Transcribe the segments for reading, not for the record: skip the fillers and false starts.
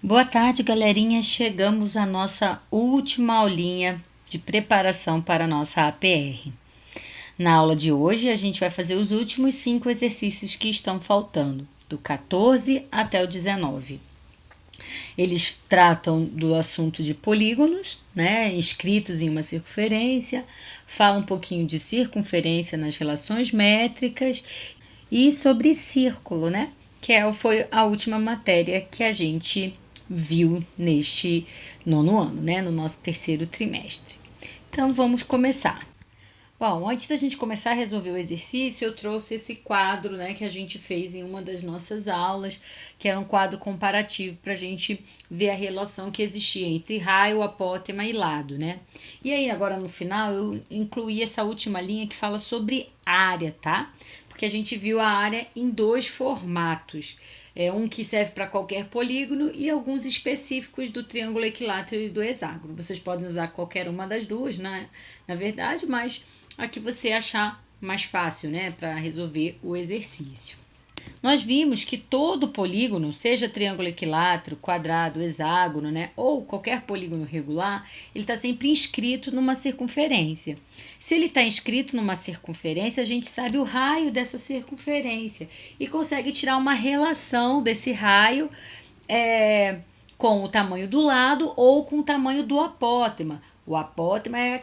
Boa tarde, galerinha. Chegamos à nossa última aulinha de preparação para a nossa APR. Na aula de hoje, a gente vai fazer os últimos 5 exercícios que estão faltando, do 14 até o 19. Eles tratam do assunto de polígonos, né, inscritos em uma circunferência, falam um pouquinho de circunferência nas relações métricas e sobre círculo, né, foi a última matéria que a gente viu neste nono ano, né, no nosso terceiro trimestre. Então vamos começar. Bom, antes da gente começar a resolver o exercício, eu trouxe esse quadro, né, que a gente fez em uma das nossas aulas, que era um quadro comparativo para a gente ver a relação que existia entre raio, apótema e lado, né? E aí, agora no final, eu incluí essa última linha que fala sobre área, tá? Porque a gente viu a área em dois formatos. Um que serve para qualquer polígono e alguns específicos do triângulo equilátero e do hexágono. Vocês podem usar qualquer uma das duas, né? Na verdade, mas a que você achar mais fácil, né, para resolver o exercício. Nós vimos que todo polígono, seja triângulo equilátero, quadrado, hexágono, né, ou qualquer polígono regular, ele está sempre inscrito numa circunferência. Se ele está inscrito numa circunferência, a gente sabe o raio dessa circunferência e consegue tirar uma relação desse raio com o tamanho do lado ou com o tamanho do apótema. O apótema é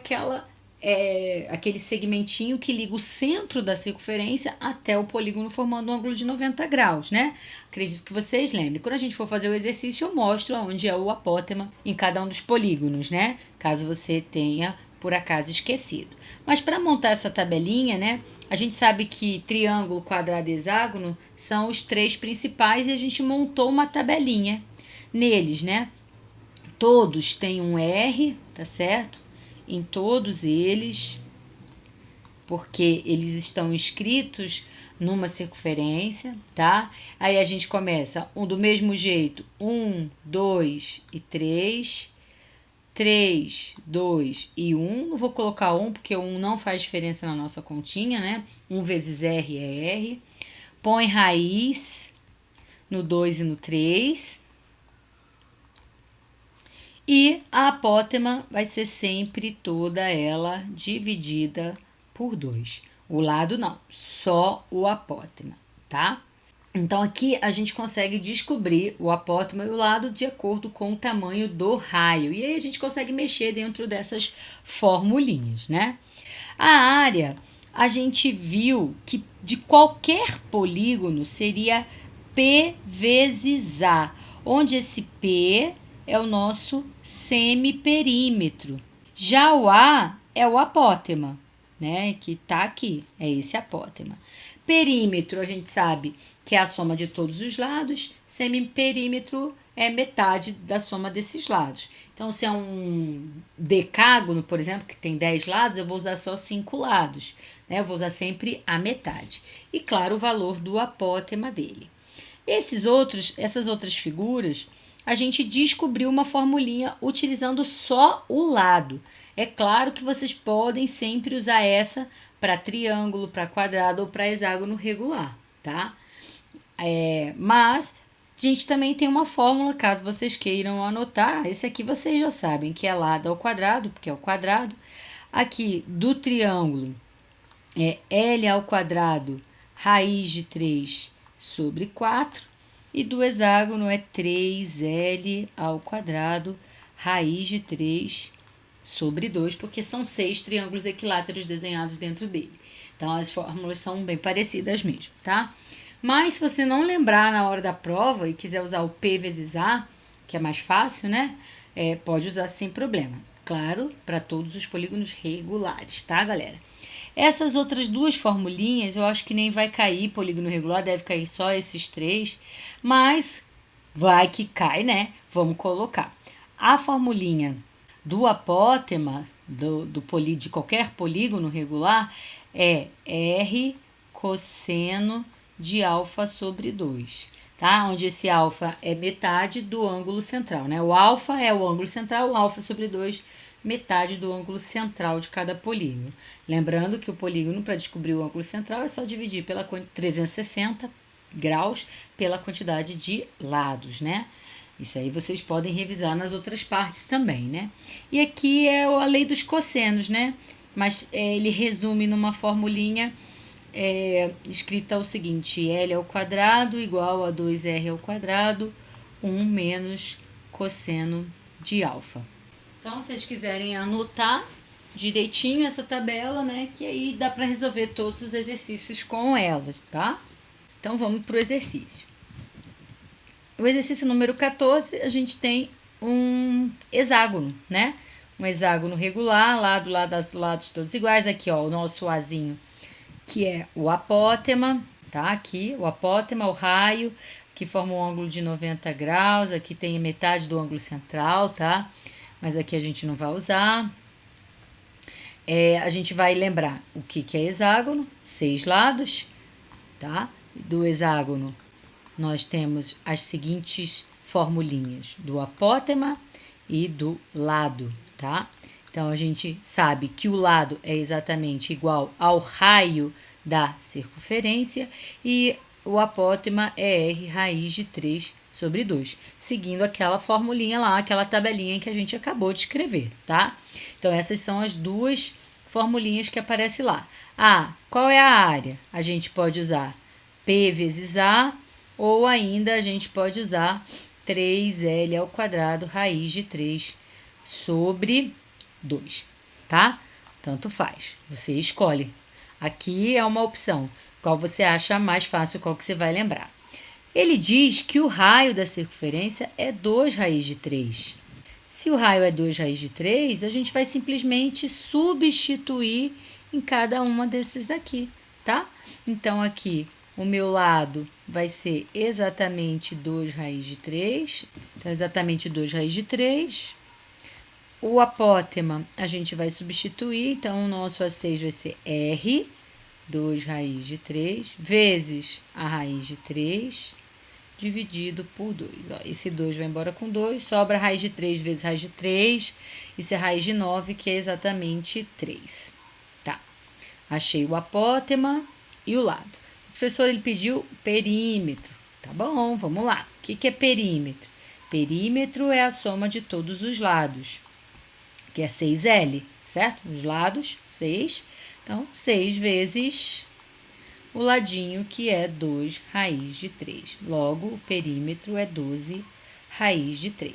aquele segmentinho que liga o centro da circunferência até o polígono, formando um ângulo de 90 graus, né? Acredito que vocês lembrem. Quando a gente for fazer o exercício, eu mostro onde é o apótema em cada um dos polígonos, né? Caso você tenha, por acaso, esquecido. Mas para montar essa tabelinha, né? A gente sabe que triângulo, quadrado e hexágono são os três principais e a gente montou uma tabelinha neles, né? Todos têm um R, tá certo? Em todos eles, porque eles estão inscritos numa circunferência, tá? Aí a gente começa do mesmo jeito, 1, 2 e 3, 3, 2 e 1. Não vou colocar 1 porque o 1 não faz diferença na nossa continha, né? 1 vezes R é R. Põe raiz no 2 e no 3. E a apótema vai ser sempre toda ela dividida por 2. O lado não, só o apótema, tá? Então aqui a gente consegue descobrir o apótema e o lado de acordo com o tamanho do raio. E aí a gente consegue mexer dentro dessas formulinhas, né? A área, a gente viu que de qualquer polígono seria P vezes A, onde esse P é o nosso semiperímetro. Já o A é o apótema, né? Que tá aqui, é esse apótema. Perímetro, a gente sabe que é a soma de todos os lados, semiperímetro é metade da soma desses lados. Então, se é um decágono, por exemplo, que tem 10 lados, eu vou usar só 5 lados, né? Eu vou usar sempre a metade. E, claro, o valor do apótema dele. Essas outras figuras, a gente descobriu uma formulinha utilizando só o lado. É claro que vocês podem sempre usar essa para triângulo, para quadrado ou para hexágono regular, tá? Mas a gente também tem uma fórmula, caso vocês queiram anotar. Esse aqui vocês já sabem, que é lado ao quadrado, porque é o quadrado. Aqui, do triângulo, é L ao quadrado, raiz de 3 sobre 4. E do hexágono é 3L ao quadrado, raiz de 3 sobre 2, porque são 6 triângulos equiláteros desenhados dentro dele. Então, as fórmulas são bem parecidas mesmo, tá? Mas, se você não lembrar na hora da prova e quiser usar o P vezes A, que é mais fácil, né? Pode usar sem problema. Claro, para todos os polígonos regulares, tá, galera? Essas outras duas formulinhas, eu acho que nem vai cair polígono regular, deve cair só esses 3, mas vai que cai, né? Vamos colocar. A formulinha do apótema de qualquer polígono regular é R cosseno de alfa sobre 2, tá? Onde esse alfa é metade do ângulo central, né? O alfa é o ângulo central, o alfa sobre 2 metade do ângulo central de cada polígono. Lembrando que o polígono, para descobrir o ângulo central, é só dividir pela 360 graus pela quantidade de lados, né? Isso aí vocês podem revisar nas outras partes também, né? E aqui é a lei dos cossenos, né? Mas ele resume numa formulinha escrita o seguinte: L ao quadrado igual a 2R ao quadrado, 1 menos cosseno de alfa. Então, se vocês quiserem anotar direitinho essa tabela, né? Que aí dá para resolver todos os exercícios com ela, tá? Então, vamos para o exercício. O exercício número 14, a gente tem um hexágono, né? Um hexágono regular, lado, lados todos iguais. Aqui, ó, o nosso Azinho, que é o apótema, tá? Aqui, o apótema, o raio, que forma um ângulo de 90 graus. Aqui tem metade do ângulo central, tá? Mas aqui a gente não vai usar. A gente vai lembrar o que é hexágono, 6 lados, tá? Do hexágono, nós temos as seguintes formulinhas do apótema e do lado, tá? Então, a gente sabe que o lado é exatamente igual ao raio da circunferência e o apótema é R raiz de 3 sobre 2, seguindo aquela formulinha lá, aquela tabelinha que a gente acabou de escrever, tá? Então, essas são as duas formulinhas que aparecem lá. Qual é a área? A gente pode usar P vezes A, ou ainda a gente pode usar 3L ao quadrado raiz de 3 sobre 2, tá? Tanto faz, você escolhe. Aqui é uma opção, qual você acha mais fácil, qual que você vai lembrar. Ele diz que o raio da circunferência é 2 raiz de 3. Se o raio é 2 raiz de 3, a gente vai simplesmente substituir em cada uma desses daqui, tá? Então, aqui, o meu lado vai ser exatamente 2 raiz de 3. Então, exatamente 2 raiz de 3. O apótema, a gente vai substituir. Então, o nosso A6 vai ser R, 2 raiz de 3, vezes a raiz de 3, dividido por 2. Ó, esse 2 vai embora com 2, sobra a raiz de 3 vezes raiz de 3. Isso é raiz de 9, que é exatamente 3. Tá. Achei o apótema e o lado. O professor, ele pediu perímetro. Tá bom, vamos lá. O que é perímetro? Perímetro é a soma de todos os lados, que é 6L, certo? Os lados, 6. Então, 6 vezes o ladinho, que é 2 raiz de 3. Logo, o perímetro é 12 raiz de 3.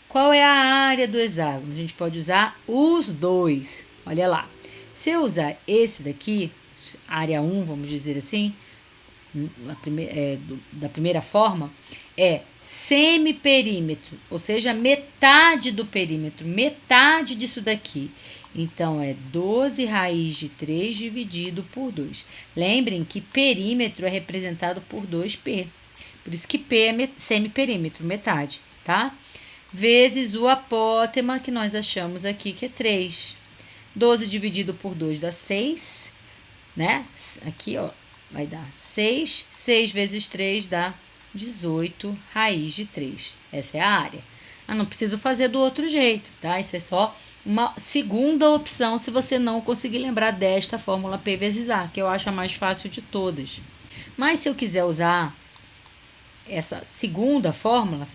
Qual é a área do hexágono? A gente pode usar os dois. Olha lá. Se eu usar esse daqui, área 1, vamos dizer assim, da primeira forma, é semiperímetro, ou seja, metade do perímetro, metade disso daqui. Então, é 12 raiz de 3 dividido por 2. Lembrem que perímetro é representado por 2P. Por isso que P é semiperímetro, metade, tá? Vezes o apótema, que nós achamos aqui, que é 3. 12 dividido por 2 dá 6, né? Aqui, ó, vai dar 6. 6 vezes 3 dá 18 raiz de 3. Essa é a área. Não preciso fazer do outro jeito, tá? Isso é só uma segunda opção se você não conseguir lembrar desta fórmula P vezes A, que eu acho a mais fácil de todas. Mas se eu quiser usar essa segunda fórmula,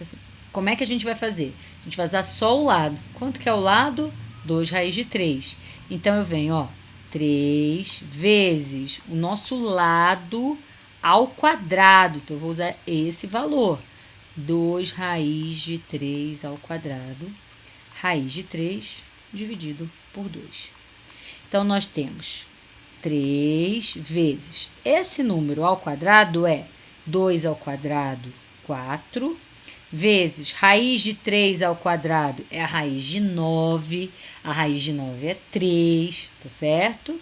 como é que a gente vai fazer? A gente vai usar só o lado. Quanto que é o lado? 2 raiz de 3. Então, eu venho, ó, 3 vezes o nosso lado ao quadrado. Então, eu vou usar esse valor. 2 raiz de 3 ao quadrado, raiz de 3 dividido por 2. Então, nós temos 3 vezes. Esse número ao quadrado é 2 ao quadrado, 4, vezes raiz de 3 ao quadrado é a raiz de 9. A raiz de 9 é 3, tá certo?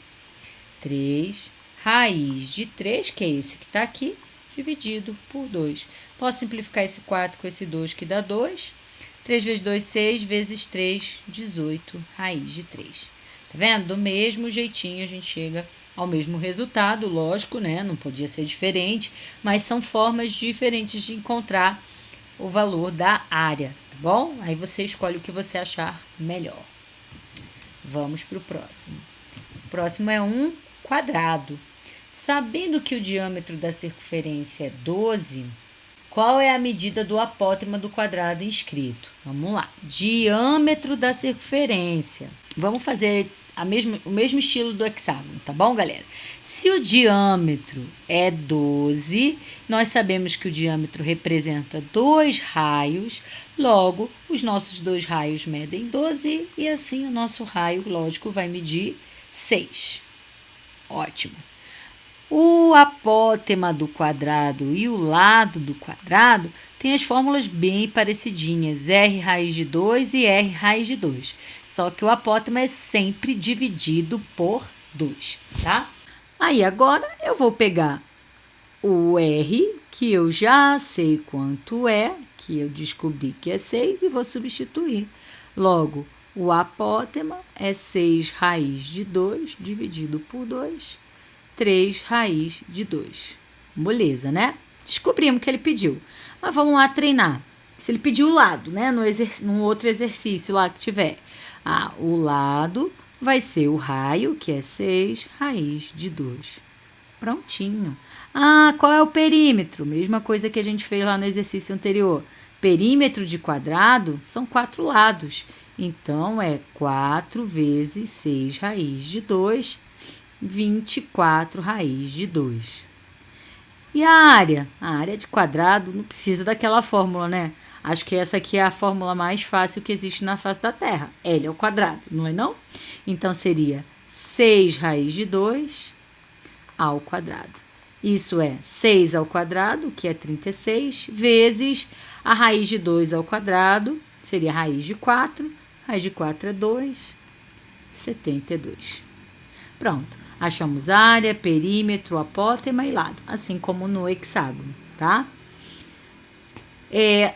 3, raiz de 3, que é esse que está aqui, dividido por 2. Posso simplificar esse 4 com esse 2, que dá 2. 3 vezes 2, 6, vezes 3, 18, raiz de 3. Tá vendo? Do mesmo jeitinho a gente chega ao mesmo resultado, lógico, né? Não podia ser diferente, mas são formas diferentes de encontrar o valor da área, tá bom? Aí você escolhe o que você achar melhor. Vamos para o próximo. O próximo é um quadrado. Sabendo que o diâmetro da circunferência é 12, Qual é a medida do apótema do quadrado inscrito? Vamos lá. Diâmetro da circunferência. Vamos fazer o mesmo estilo do hexágono, tá bom, galera? Se o diâmetro é 12, nós sabemos que o diâmetro representa 2 raios, logo, os nossos 2 raios medem 12 e assim o nosso raio, lógico, vai medir 6. Ótimo. O apótema do quadrado e o lado do quadrado têm as fórmulas bem parecidinhas, r raiz de 2 e r raiz de 2. Só que o apótema é sempre dividido por 2, tá? Aí agora eu vou pegar o r, que eu já sei quanto é, que eu descobri que é 6, e vou substituir. Logo, o apótema é 6 raiz de 2 dividido por 2. 3 raiz de 2. Moleza, né? Descobrimos que ele pediu. Mas vamos lá treinar. Se ele pediu o lado, né? No outro exercício lá que tiver. O lado vai ser o raio, que é 6 raiz de 2. Prontinho. Qual é o perímetro? Mesma coisa que a gente fez lá no exercício anterior. Perímetro de quadrado são 4 lados. Então, é 4 vezes 6 raiz de 2, 24 raiz de 2. E a área? A área de quadrado não precisa daquela fórmula, né? Acho que essa aqui é a fórmula mais fácil que existe na face da Terra. L ao quadrado, não é não? Então, seria 6 raiz de 2 ao quadrado. Isso é 6 ao quadrado, que é 36, vezes a raiz de 2 ao quadrado, seria a raiz de 4. Raiz de 4 é 2, 72. Pronto. Achamos área, perímetro, apótema e lado, assim como no hexágono, tá?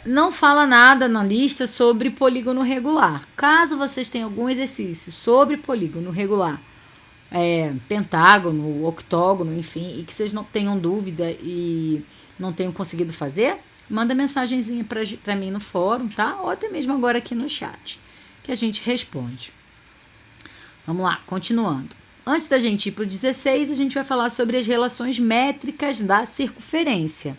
Não fala nada na lista sobre polígono regular. Caso vocês tenham algum exercício sobre polígono regular, pentágono, octógono, enfim, e que vocês não tenham dúvida e não tenham conseguido fazer, manda mensagenzinha para mim no fórum, tá? Ou até mesmo agora aqui no chat, que a gente responde. Vamos lá, continuando. Antes da gente ir para o 16, a gente vai falar sobre as relações métricas da circunferência.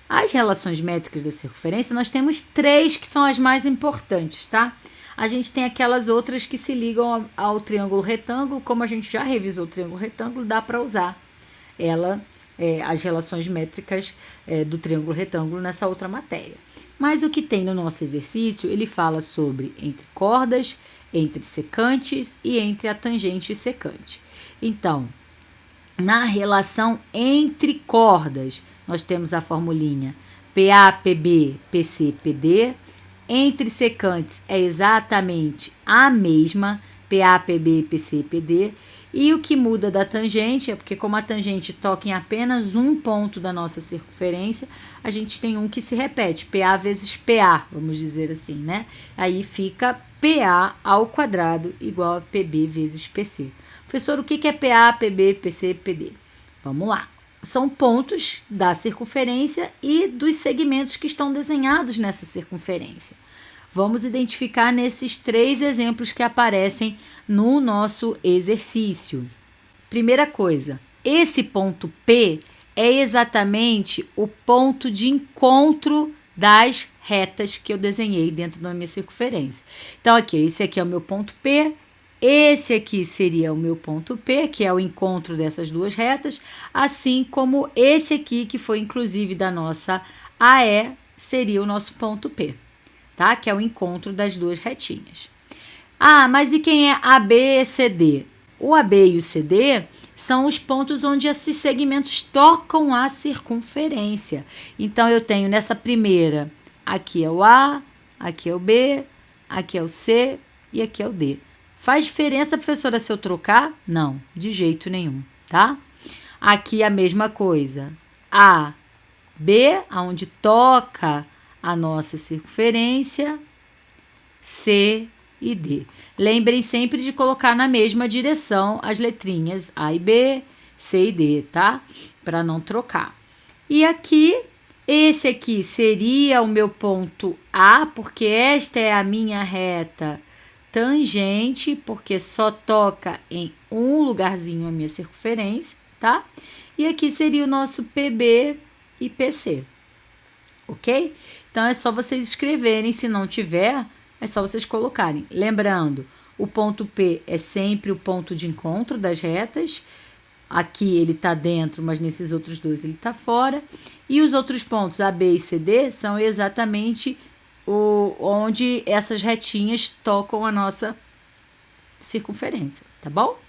As relações métricas da circunferência, nós temos 3 que são as mais importantes, tá? A gente tem aquelas outras que se ligam ao triângulo retângulo, como a gente já revisou o triângulo retângulo, dá para usar as relações métricas do triângulo retângulo nessa outra matéria. Mas o que tem no nosso exercício, ele fala sobre entre cordas, entre secantes e entre a tangente e secante. Então, na relação entre cordas, nós temos a formulinha PA, PB, PC, PD. Entre secantes é exatamente a mesma, PA, PB, PC, PD. E o que muda da tangente é porque, como a tangente toca em apenas um ponto da nossa circunferência, a gente tem um que se repete, PA vezes PA, vamos dizer assim, né? Aí fica PA ao quadrado igual a PB vezes PC. Professor, o que é PA, PB, PC, PD? Vamos lá. São pontos da circunferência e dos segmentos que estão desenhados nessa circunferência. Vamos identificar nesses 3 exemplos que aparecem no nosso exercício. Primeira coisa, esse ponto P é exatamente o ponto de encontro das retas que eu desenhei dentro da minha circunferência. Então, esse aqui é o meu ponto P, esse aqui seria o meu ponto P, que é o encontro dessas 2 retas, assim como esse aqui, que foi inclusive da nossa AE, seria o nosso ponto P. Tá? Que é o encontro das 2 retinhas. Mas e quem é AB e CD? O AB e o CD são os pontos onde esses segmentos tocam a circunferência. Então, eu tenho nessa primeira, aqui é o A, aqui é o B, aqui é o C e aqui é o D. Faz diferença, professora, se eu trocar? Não, de jeito nenhum, tá? Aqui a mesma coisa. A, B, onde toca a nossa circunferência, C e D. Lembrem sempre de colocar na mesma direção as letrinhas A e B, C e D, tá? Para não trocar. E aqui, esse aqui seria o meu ponto A, porque esta é a minha reta tangente, porque só toca em um lugarzinho a minha circunferência, tá? E aqui seria o nosso PB e PC. ok? Então, é só vocês escreverem, se não tiver, é só vocês colocarem. Lembrando, o ponto P é sempre o ponto de encontro das retas. Aqui ele está dentro, mas nesses outros dois ele está fora. E os outros pontos A, B e C, D são exatamente onde essas retinhas tocam a nossa circunferência, tá bom?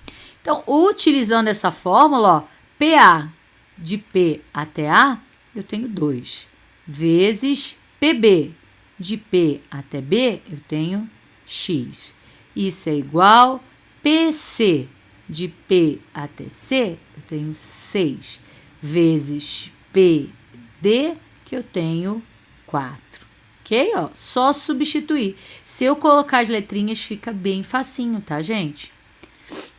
Então, utilizando essa fórmula, ó, PA de P até A, eu tenho 2, vezes PB de P até B, eu tenho X. Isso é igual a PC de P até C, eu tenho 6, vezes PD, que eu tenho 4. Ok? Ó, só substituir. Se eu colocar as letrinhas, fica bem facinho, tá, gente?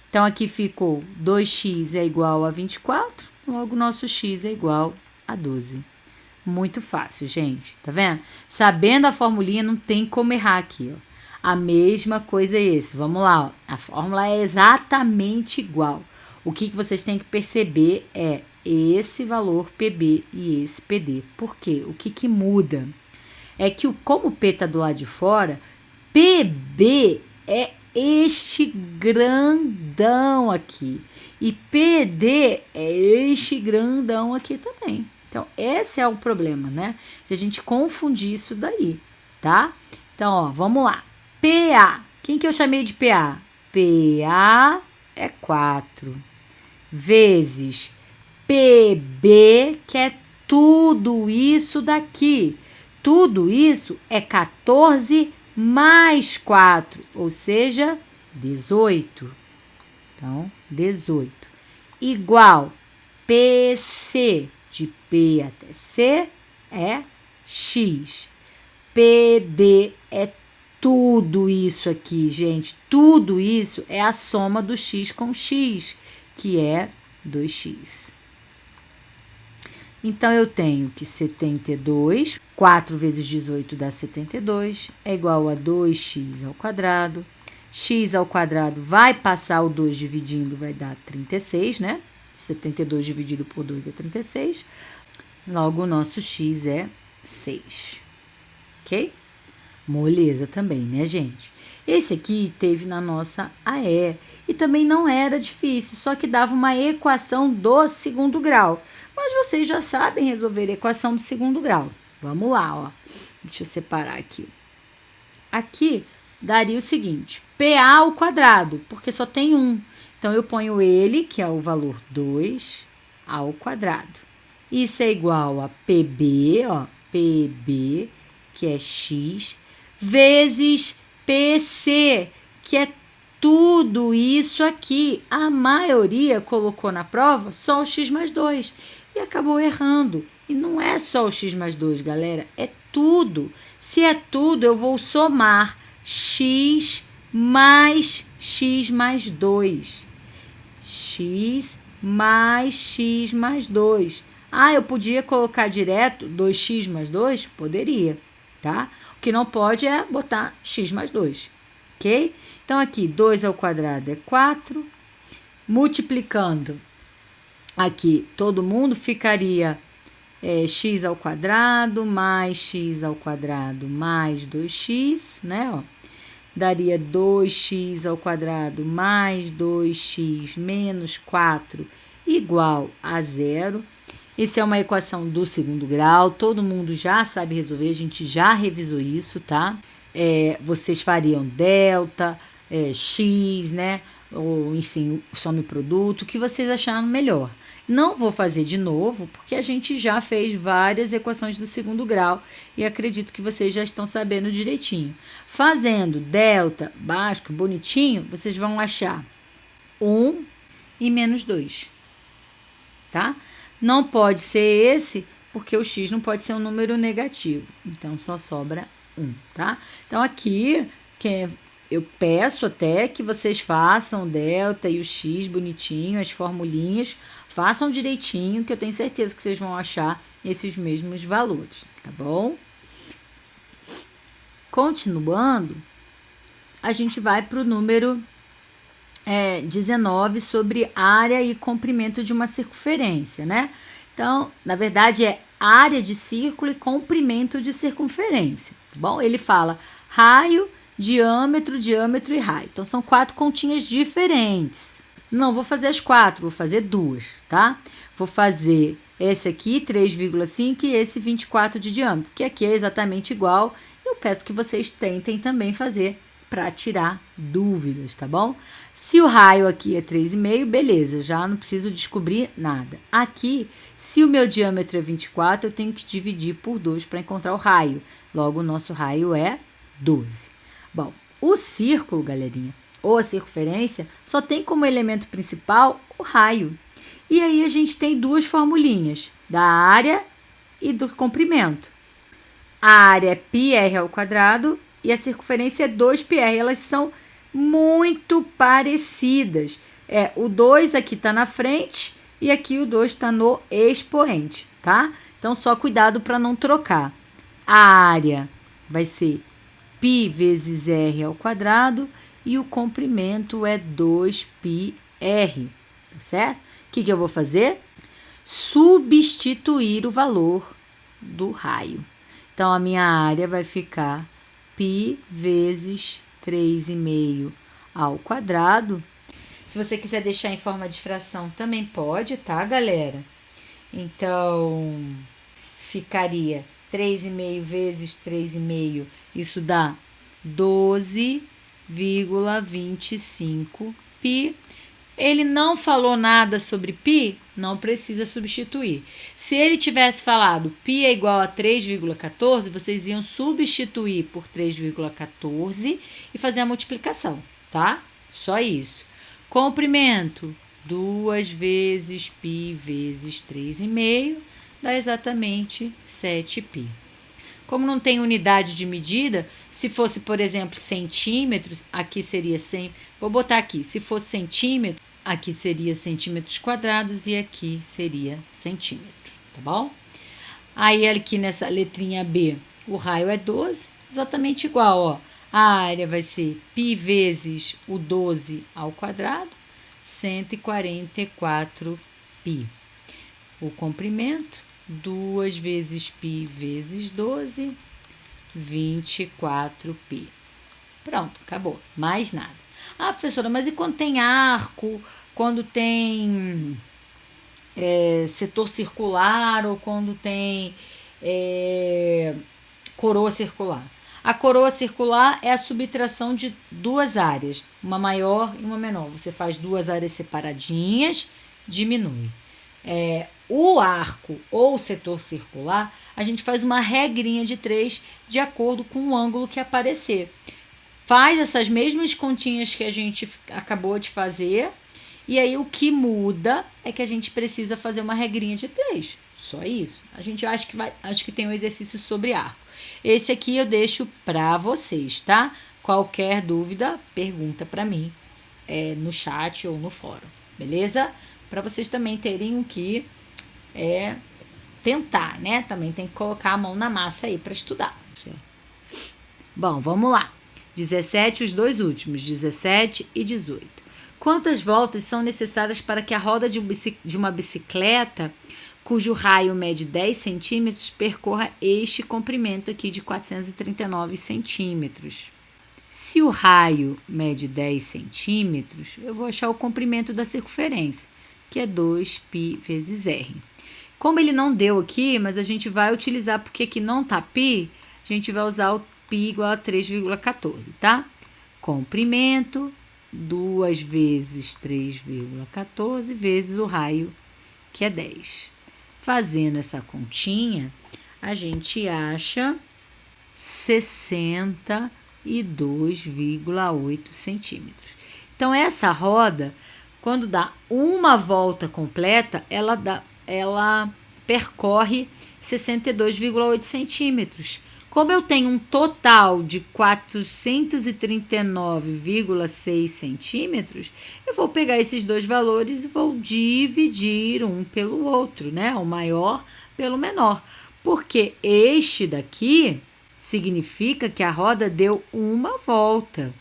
Então, aqui ficou 2x é igual a 24, logo nosso x é igual a 12. Muito fácil, gente, tá vendo? Sabendo a formulinha, não tem como errar aqui, ó. A mesma coisa é esse. Vamos lá, ó. A fórmula é exatamente igual. O que vocês têm que perceber é esse valor PB e esse PD. Por quê? O que muda? É que como o P está do lado de fora, PB é este grandão aqui. E PD é este grandão aqui também. Então, esse é o problema, né? De a gente confundir isso daí, tá? Então, ó, vamos lá. PA. Quem que eu chamei de PA? PA é 4. Vezes PB, que é tudo isso daqui. Tudo isso é 14 mais 4, ou seja, 18. Então, 18. Igual PC de P até C é X. PD é tudo isso aqui, gente. Tudo isso é a soma do X com X, que é 2x. Então, eu tenho que 72, 4 vezes 18 dá 72, é igual a 2x ao quadrado. X ao quadrado vai passar o 2 dividindo, vai dar 36, né? 72 dividido por 2 é 36. Logo, o nosso x é 6. Ok? Moleza também, né, gente? Esse aqui teve na nossa AE. E também não era difícil, só que dava uma equação do segundo grau. Mas vocês já sabem resolver a equação do segundo grau. Vamos lá, ó. Deixa eu separar aqui. Aqui daria o seguinte, PA ao quadrado, porque só tem 1. Então, eu ponho ele, que é o valor 2, ao quadrado. Isso é igual a PB, ó, PB, que é x, vezes PC, que é tudo isso aqui. A maioria colocou na prova só o x mais 2 e acabou errando. E não é só o x mais 2, galera, é tudo. Se é tudo, eu vou somar x mais 2. X mais 2. Ah, eu podia colocar direto 2x mais 2? Poderia, tá? O que não pode é botar x mais 2, ok? Então, aqui, 2 ao quadrado é 4. Multiplicando aqui, todo mundo ficaria x ao quadrado mais x ao quadrado mais 2x, né? Ó, daria 2x ao quadrado mais 2x menos 4 igual a 0. Essa é uma equação do segundo grau, todo mundo já sabe resolver, a gente já revisou isso, tá? Vocês fariam delta, x, né? Ou, enfim, some produto, o que vocês acharam melhor. Não vou fazer de novo, porque a gente já fez várias equações do segundo grau e acredito que vocês já estão sabendo direitinho. Fazendo delta básico, bonitinho, vocês vão achar 1 e menos 2, tá? Não pode ser esse, porque o x não pode ser um número negativo. Então, só sobra 1, tá? Então, aqui, eu peço até que vocês façam o delta e o x bonitinho, as formulinhas. Façam direitinho, que eu tenho certeza que vocês vão achar esses mesmos valores, tá bom? Continuando, a gente vai para o número 19 sobre área e comprimento de uma circunferência, né? Então, na verdade, é área de círculo e comprimento de circunferência, tá bom? Ele fala raio, diâmetro, diâmetro e raio. Então, são 4 continhas diferentes. Não vou fazer as 4, vou fazer 2, tá? Vou fazer esse aqui, 3,5, e esse 24 de diâmetro, que aqui é exatamente igual. Eu peço que vocês tentem também fazer para tirar dúvidas, tá bom? Se o raio aqui é 3,5, beleza, já não preciso descobrir nada. Aqui, se o meu diâmetro é 24, eu tenho que dividir por 2 para encontrar o raio. Logo, o nosso raio é 12. Bom, o círculo, galerinha, ou a circunferência, só tem como elemento principal o raio. E aí a gente tem 2 formulinhas, da área e do comprimento. A área é πr ao quadrado e a circunferência é 2πr. Elas são muito parecidas. O 2 aqui está na frente e aqui o 2 está no expoente, tá? Então, só cuidado para não trocar. A área vai ser π vezes r ao quadrado e o comprimento é 2πr, certo? O que eu vou fazer? Substituir o valor do raio. Então, a minha área vai ficar π vezes 3,5 ao quadrado. Se você quiser deixar em forma de fração, também pode, tá, galera? Então, ficaria 3,5 vezes 3,5, isso dá 12,25 π. Ele não falou nada sobre π, não precisa substituir. Se ele tivesse falado π é igual a 3,14, vocês iam substituir por 3,14 e fazer a multiplicação, tá? Só isso. Comprimento, 2 vezes π vezes 3,5, dá exatamente 7π. Como não tem unidade de medida, se fosse, por exemplo, centímetros, aqui seria 100. Vou botar aqui, se fosse centímetro, aqui seria centímetros quadrados e aqui seria centímetro, tá bom? Aí aqui nessa letrinha B, o raio é 12, exatamente igual, ó. A área vai ser π vezes o 12 ao quadrado, 144π. O comprimento, 2 vezes π vezes 12, 24π. Pronto, acabou. Mais nada. Ah, professora, mas e quando tem arco, quando tem setor circular ou quando tem coroa circular? A coroa circular é a subtração de 2 áreas, uma maior e uma menor. Você faz 2 áreas separadinhas, diminui. O arco ou o setor circular, a gente faz uma regrinha de 3 de acordo com o ângulo que aparecer. Faz essas mesmas continhas que a gente acabou de fazer, e aí o que muda é que a gente precisa fazer uma regrinha de 3. Só isso. A gente acho que tem um exercício sobre arco. Esse aqui eu deixo para vocês, tá? Qualquer dúvida, pergunta para mim no chat ou no fórum, beleza? Para vocês também terem o que tentar, né? Também tem que colocar a mão na massa aí para estudar. Bom, vamos lá. 17, os 2 últimos, 17 e 18. Quantas voltas são necessárias para que a roda de uma bicicleta, cujo raio mede 10 centímetros, percorra este comprimento aqui de 439 centímetros? Se o raio mede 10 centímetros, eu vou achar o comprimento da circunferência, que é 2π vezes r. Como ele não deu aqui, mas a gente vai utilizar, porque aqui não tá π, a gente vai usar o π igual a 3,14, tá? Comprimento, 2 vezes 3,14 vezes o raio, que é 10. Fazendo essa continha, a gente acha 62,8 centímetros. Então, essa roda, quando dá uma volta completa, ela percorre 62,8 centímetros. Como eu tenho um total de 439,6 centímetros, eu vou pegar esses 2 valores e vou dividir um pelo outro, né? O maior pelo menor. Porque este daqui significa que a roda deu uma volta.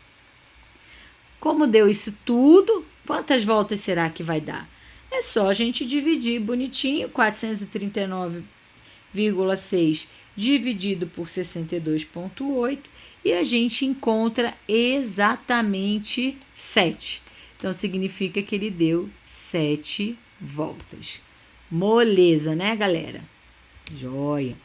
Como deu isso tudo, quantas voltas será que vai dar? É só a gente dividir bonitinho, 439 1,6 dividido por 62,8 e a gente encontra exatamente 7. Então, significa que ele deu 7 voltas. Moleza, né, galera? Joia.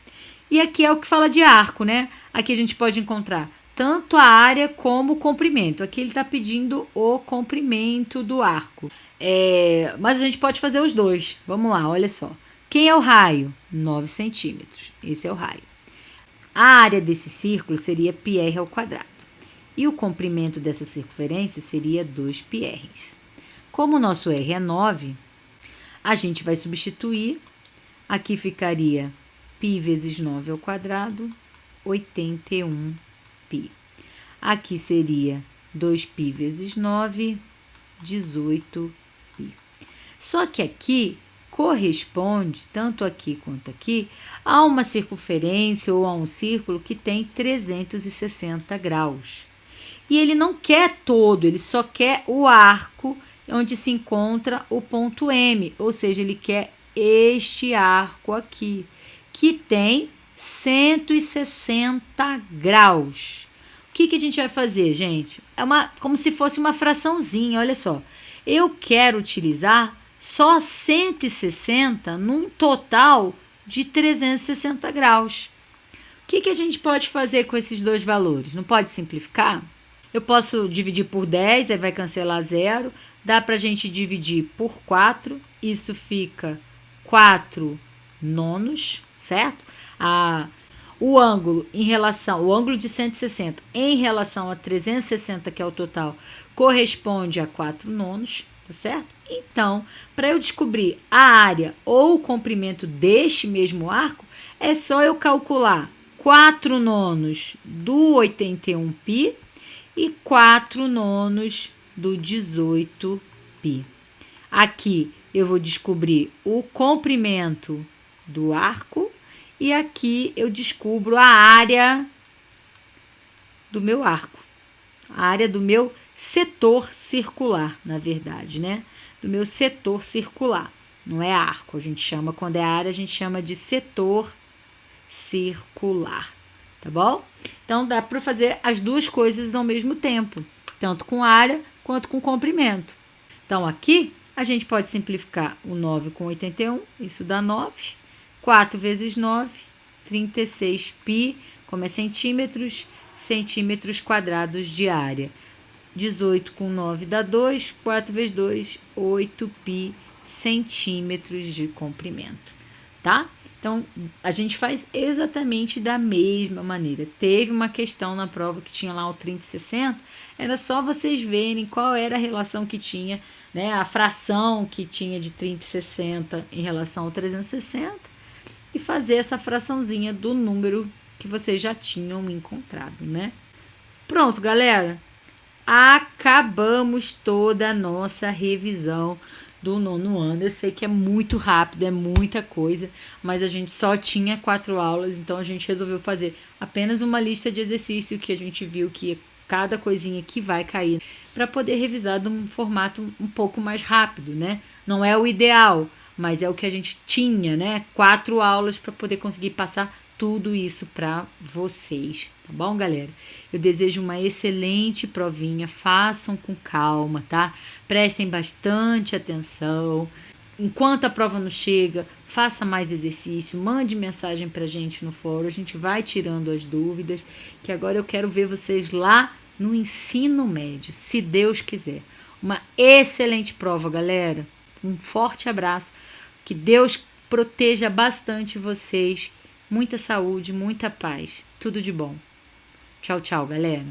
E aqui é o que fala de arco, né? Aqui a gente pode encontrar tanto a área como o comprimento. Aqui ele está pedindo o comprimento do arco. Mas a gente pode fazer os dois. Vamos lá, olha só. Quem é o raio? 9 centímetros. Esse é o raio. A área desse círculo seria πr ao quadrado. E o comprimento dessa circunferência seria 2 πr. Como o nosso r é 9, a gente vai substituir. Aqui ficaria π vezes 9 ao quadrado, 81 π. Aqui seria 2π vezes 9, 18 π. Só que aqui corresponde, tanto aqui quanto aqui, a uma circunferência ou a um círculo que tem 360 graus. E ele não quer todo, ele só quer o arco onde se encontra o ponto M, ou seja, ele quer este arco aqui, que tem 160 graus. O que a gente vai fazer, gente? Como se fosse uma fraçãozinha, olha só. Eu quero utilizar só 160 num total de 360 graus. O que a gente pode fazer com esses dois valores? Não pode simplificar? Eu posso dividir por 10, aí vai cancelar 0. Dá para a gente dividir por 4, isso fica 4 nonos, certo? O ângulo de 160 em relação a 360, que é o total, corresponde a 4 nonos, tá certo? Então, para eu descobrir a área ou o comprimento deste mesmo arco, é só eu calcular 4 nonos do 81π e 4 nonos do 18π. Aqui eu vou descobrir o comprimento do arco e aqui eu descubro a área do meu arco, a área do meu setor circular, na verdade, né? Do meu setor circular. Não é arco, a gente chama, quando é área, a gente chama de setor circular, tá bom? Então, dá para fazer as duas coisas ao mesmo tempo, tanto com área quanto com comprimento. Então, aqui, a gente pode simplificar o 9 com 81, isso dá 9. 4 vezes 9, 36π, como é centímetros, centímetros quadrados de área. 18 com 9 dá 2, 4 vezes 2, 8π centímetros de comprimento, tá? Então, a gente faz exatamente da mesma maneira. Teve uma questão na prova que tinha lá o 30 e 60, era só vocês verem qual era a relação que tinha, né? A fração que tinha de 30 e 60 em relação ao 360 e fazer essa fraçãozinha do número que vocês já tinham encontrado, né? Pronto, galera. Acabamos toda a nossa revisão do 9º ano. Eu sei que é muito rápido, é muita coisa, mas a gente só tinha 4 aulas, então a gente resolveu fazer apenas uma lista de exercícios que a gente viu que cada coisinha que vai cair para poder revisar de um formato um pouco mais rápido, né? Não é o ideal, mas é o que a gente tinha, né? 4 aulas para poder conseguir passar tudo isso para vocês, tá bom, galera? Eu desejo uma excelente provinha, façam com calma, tá? Prestem bastante atenção. Enquanto a prova não chega, faça mais exercício, mande mensagem pra gente no fórum, a gente vai tirando as dúvidas, que agora eu quero ver vocês lá no ensino médio, se Deus quiser. Uma excelente prova, galera. Um forte abraço, que Deus proteja bastante vocês. Muita saúde, muita paz. Tudo de bom. Tchau, tchau, galera.